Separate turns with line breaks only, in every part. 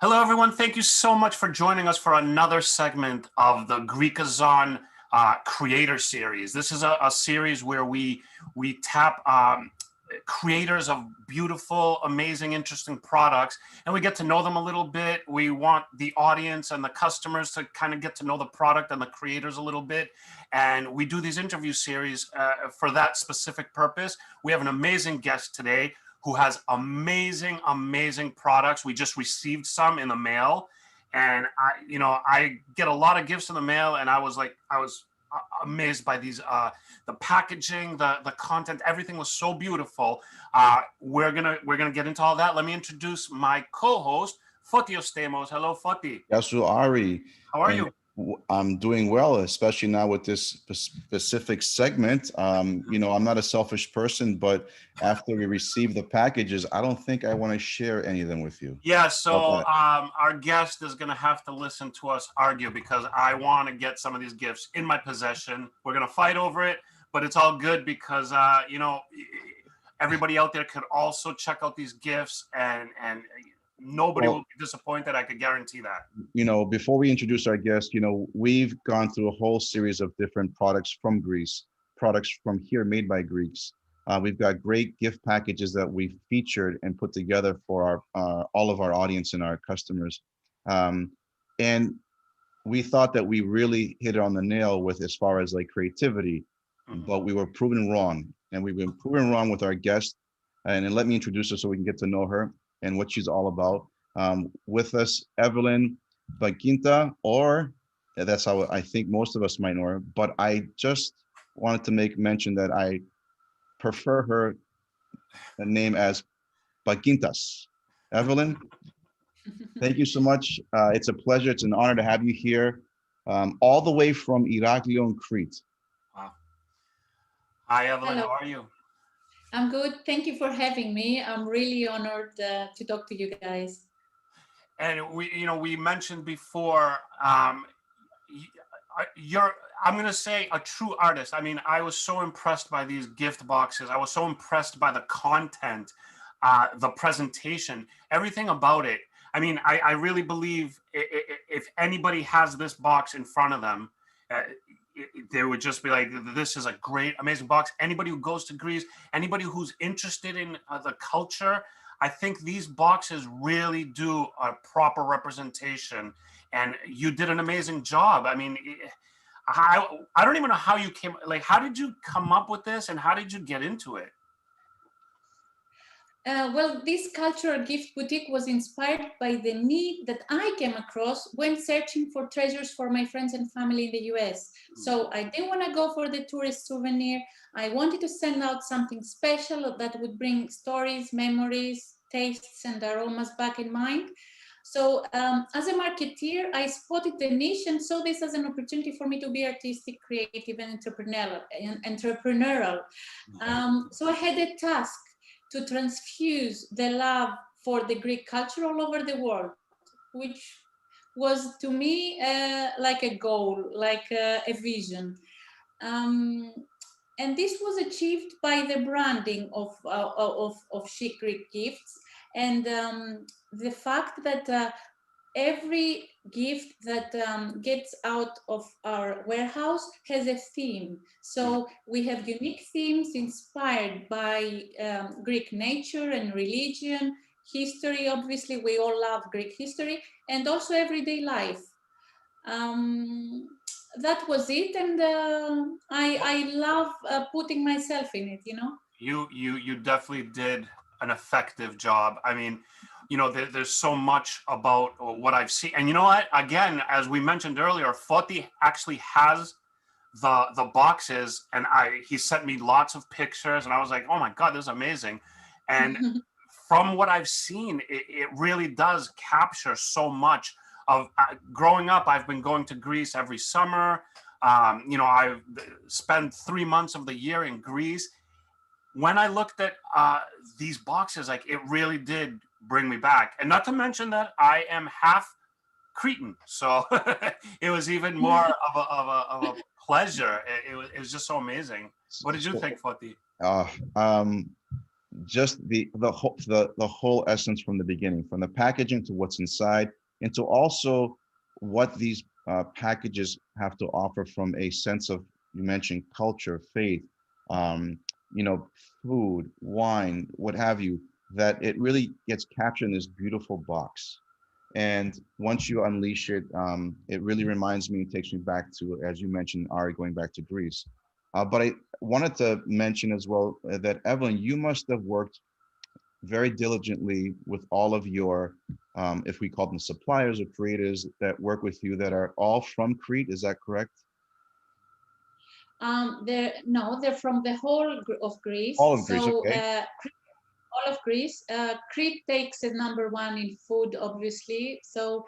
Hello, everyone. Thank you so much for joining us for another segment of the Greekazon Creator Series. This is a series where we tap creators of beautiful, amazing, interesting products, and we get to know them a little bit. We want the audience and the customers to kind of get to know the product and the creators a little bit. And we do these interview series for that specific purpose. We have an amazing guest today who has amazing products. We just received some in the mail, and I get a lot of gifts in the mail, and I was amazed by these, the packaging, the content, everything was so beautiful. We're gonna get into all that. Let me introduce my co-host, Foti Ostemos. Hello, Foti.
Yes, Ari.
How are you?
I'm doing well, especially now with this specific segment. I'm not a selfish person, but after we receive the packages, I don't think I want to share any of them with you.
Yeah, so our guest is going to have to listen to us argue because I want to get some of these gifts in my possession. We're going to fight over it, but it's all good because, everybody out there could also check out these gifts and nobody will be disappointed. I could guarantee that.
Before we introduce our guest, we've gone through a whole series of different products from Greece, products from here made by Greeks. We've got great gift packages that we featured and put together for our all of our audience and our customers. And we thought that we really hit it on the nail with as far as like creativity, but we were proven wrong. And we've been proven wrong with our guest. And then let me introduce her so we can get to know her and what she's all about. With us, Evelyn Bakinta, or that's how I think most of us might know her, but I just wanted to make mention that I prefer her name as Bakintas. Evelyn, thank you so much. It's a pleasure, it's an honor to have you here, all the way from Iraklion, Crete.
Wow. Hi, Evelyn,
Hello.
How are you?
I'm good. Thank you for having me. I'm really honored to talk to you guys.
And we mentioned before, you're, I'm going to say, a true artist. I mean, I was so impressed by these gift boxes. I was so impressed by the content, the presentation, everything about it. I mean, I really believe if anybody has this box in front of them, they would just be like, this is a great, amazing box. Anybody who goes to Greece, anybody who's interested in the culture, I think these boxes really do a proper representation. And you did an amazing job. I mean, I don't even know how you came, like, how did you come up with this and how did you get into it?
Well, this cultural gift boutique was inspired by the need that I came across when searching for treasures for my friends and family in the US. So I didn't want to go for the tourist souvenir. I wanted to send out something special that would bring stories, memories, tastes, and aromas back in mind. So as a marketeer, I spotted the niche and saw this as an opportunity for me to be artistic, creative, and entrepreneurial. So I had a task to transfuse the love for the Greek culture all over the world, which was to me like a goal, like a vision. And this was achieved by the branding of Chic Greek Gifts and the fact that every gift that gets out of our warehouse has a theme. So we have unique themes inspired by Greek nature and religion, history. Obviously, we all love Greek history, and also everyday life. That was it, and I love putting myself in it.
You definitely did an effective job. I mean, there's so much about what I've seen. And you know what? Again, as we mentioned earlier, Foti actually has the boxes, and he sent me lots of pictures, and I was like, oh my God, this is amazing. And from what I've seen, it really does capture so much of growing up. I've been going to Greece every summer. I've spent 3 months of the year in Greece. When I looked at these boxes, like, it really did bring me back. And not to mention that I am half Cretan, so it was even more of a pleasure. It was just so amazing. What did you think, Foti?
just the whole essence from the beginning, from the packaging to what's inside, and to also what these packages have to offer from a sense of, you mentioned culture, faith, you know, food, wine, what have you, that it really gets captured in this beautiful box. And once you unleash it, it really reminds me, it takes me back to, as you mentioned, Ari, going back to Greece. But I wanted to mention as well that, Evelyn, you must have worked very diligently with all of your, if we call them suppliers or creators that work with you that are all from Crete. Is that correct?
They're from the whole of Greece.
All of Greece, okay.
All of Greece. Crete takes a #1 in food, obviously. So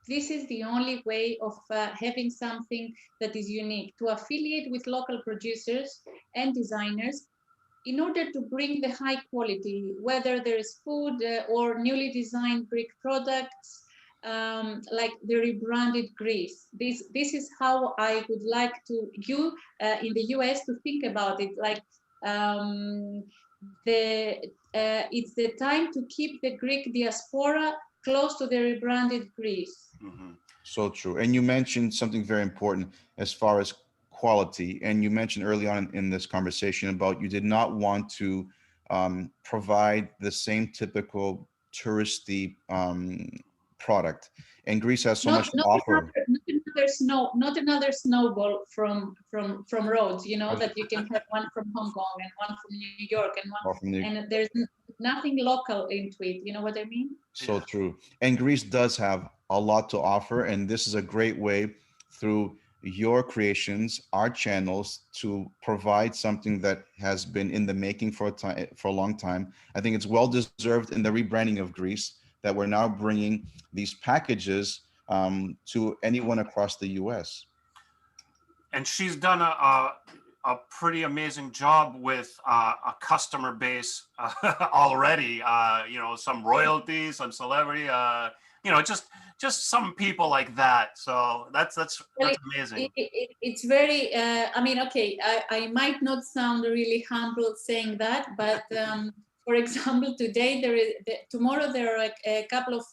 this is the only way of having something that is unique, to affiliate with local producers and designers in order to bring the high quality, whether there is food or newly designed Greek products, like the rebranded Greece. This is how I would like you in the US to think about it. Like it's the time to keep the Greek diaspora close to the rebranded Greece.
Mm-hmm. So true. And you mentioned something very important as far as quality. And you mentioned early on in this conversation about you did not want to provide the same typical touristy product. And Greece has so much to offer.
Not another snowball from Rhodes, you know, that you can have one from Hong Kong and one from New York and one from and there's nothing local into it. You know what I mean?
So true. And Greece does have a lot to offer, and this is a great way through your creations, our channels, to provide something that has been in the making for a long time. I think it's well deserved in the rebranding of Greece that we're now bringing these packages to anyone across the US.
And she's done a pretty amazing job with a customer base already. You know, some royalty, some celebrity. You know, just some people like that. So that's amazing.
It's very. I mean, okay, I might not sound really humble saying that, but for example, tomorrow there are a couple of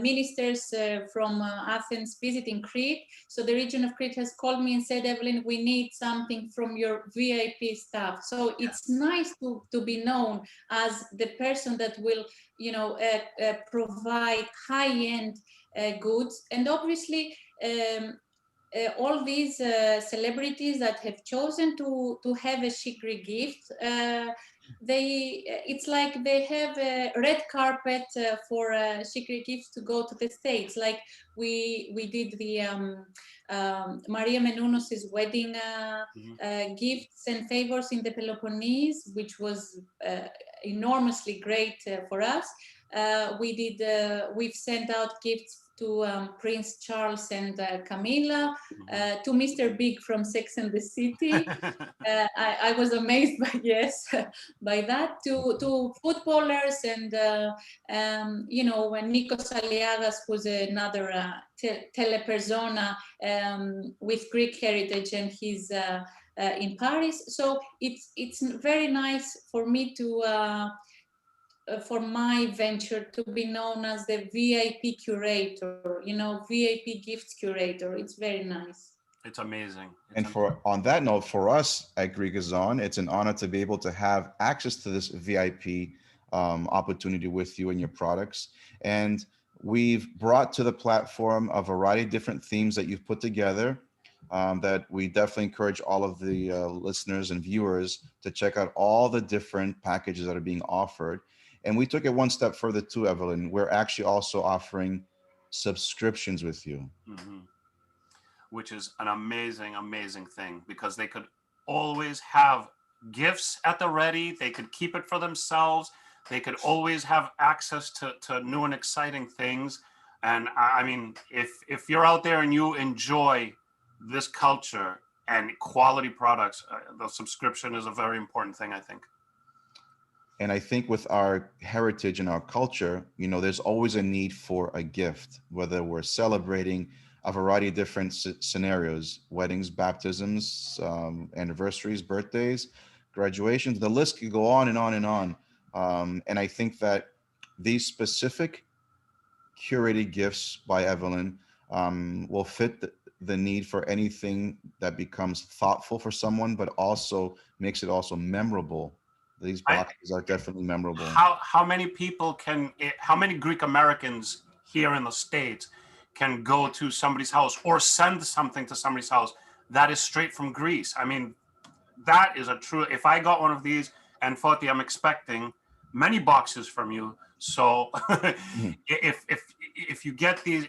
ministers from Athens visiting Crete. So the region of Crete has called me and said, Evelyn, we need something from your VIP staff. So it's nice to be known as the person that will, you know, provide high-end goods. And obviously, all these celebrities that have chosen to have a Chic Greek gift, it's like they have a red carpet for Chic Greek Gifts to go to the States. Like we did the Maria Menounos' wedding gifts and favors in the Peloponnese, which was enormously great for us. We've sent out gifts to Prince Charles and Camilla, to Mr. Big from Sex and the City. I was amazed by that. To footballers and you know, when Nikos Aliagas, who's another telepersona with Greek heritage, and he's in Paris. So it's very nice for me to. For my venture to be known as the VIP curator, you know, VIP gifts curator. It's very nice.
It's amazing.
On that note, for us at Greekazon, it's an honor to be able to have access to this VIP opportunity with you and your products. And we've brought to the platform a variety of different themes that you've put together that we definitely encourage all of the listeners and viewers to check out all the different packages that are being offered. And we took it one step further too, Evelyn. We're actually also offering subscriptions with you.
Mm-hmm. Which is an amazing, amazing thing, because they could always have gifts at the ready. They could keep it for themselves. They could always have access to new and exciting things. And I mean, if you're out there and you enjoy this culture and quality products, the subscription is a very important thing, I think.
And I think with our heritage and our culture, you know, there's always a need for a gift, whether we're celebrating a variety of different scenarios, weddings, baptisms, anniversaries, birthdays. graduations. The list could go on and on and on. And I think that these specific curated gifts by Evelyn will fit the need for anything that becomes thoughtful for someone, but also makes it also memorable. These boxes are definitely memorable.
How many people how many Greek Americans here in the States can go to somebody's house or send something to somebody's house that is straight from Greece? I mean, that is a true, if I got one of these, and Foti, I'm expecting many boxes from you. So if you get these,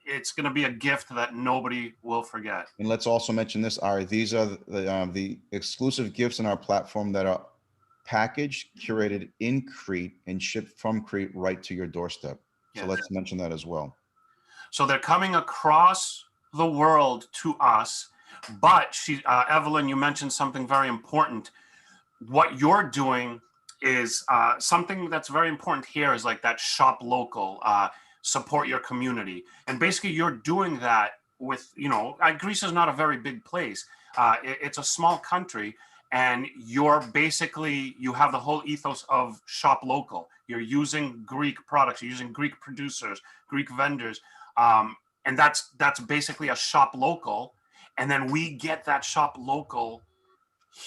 it's going to be a gift that nobody will forget.
And let's also mention this, Ari. These are the exclusive gifts in our platform that are packaged, curated in Crete, and shipped from Crete right to your doorstep. So let's mention that as well.
So they're coming across the world to us. But Evelyn, you mentioned something very important. What you're doing is something that's very important here is like that shop local, support your community. And basically you're doing that with, Greece is not a very big place. It's a small country, and you have the whole ethos of shop local. You're using Greek products, you're using Greek producers, Greek vendors. And that's basically a shop local. And then we get that shop local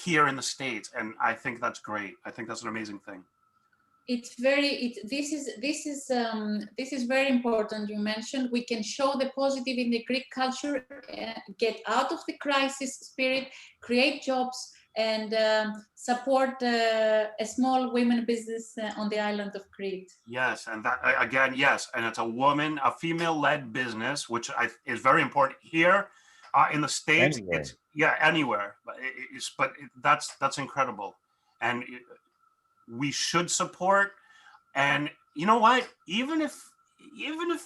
here in the States. And I think that's great. I think that's an amazing thing.
This is very important. You mentioned we can show the positive in the Greek culture, get out of the crisis spirit, create jobs, and support a small women business on the island of Crete.
Yes, and that again, yes, and it's a female-led business, which is very important here in the States.
Anywhere.
Anywhere, but that's incredible, and we should support. And you know what? Even if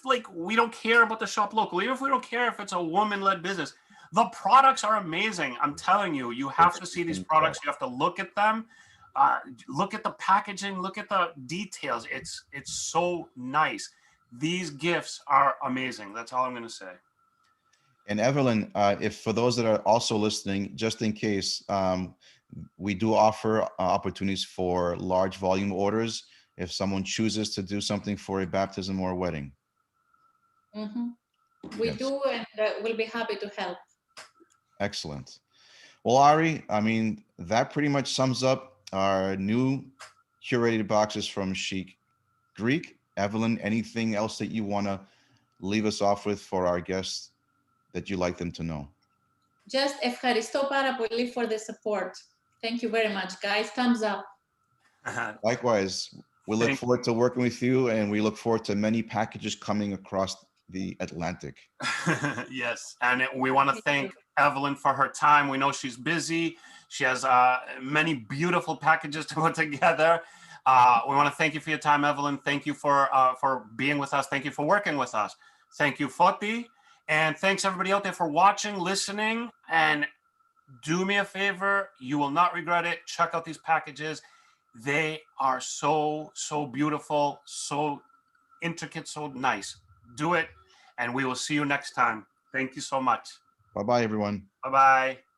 like we don't care about the shop local, even if we don't care if it's a woman-led business, the products are amazing. I'm telling you, you have to see these products. You have to look at them, look at the packaging, look at the details. It's so nice. These gifts are amazing. That's all I'm going to say.
And Evelyn, if for those that are also listening, just in case, we do offer opportunities for large volume orders if someone chooses to do something for a baptism or a wedding.
We do, and we'll be happy to help.
Excellent. Well, Ari, I mean, that pretty much sums up our new curated boxes from Chic Greek. Evelyn, anything else that you want to leave us off with for our guests that you'd like them to know?
Just ευχαριστώ πάρα πολύ for the support. Thank you very much, guys. Thumbs up.
Likewise, we look forward to working with you, and we look forward to many packages coming across the Atlantic.
Yes, and we want to thank Evelyn for her time. We know she's busy. She has many beautiful packages to put together. We want to thank you for your time, Evelyn. Thank you for being with us. Thank you for working with us. Thank you, Foti. And thanks everybody out there for watching, listening, and do me a favor. You will not regret it. Check out these packages. They are so beautiful, so intricate, so nice. Do it, and we will see you next time. Thank you so much.
Bye-bye, everyone.
Bye-bye.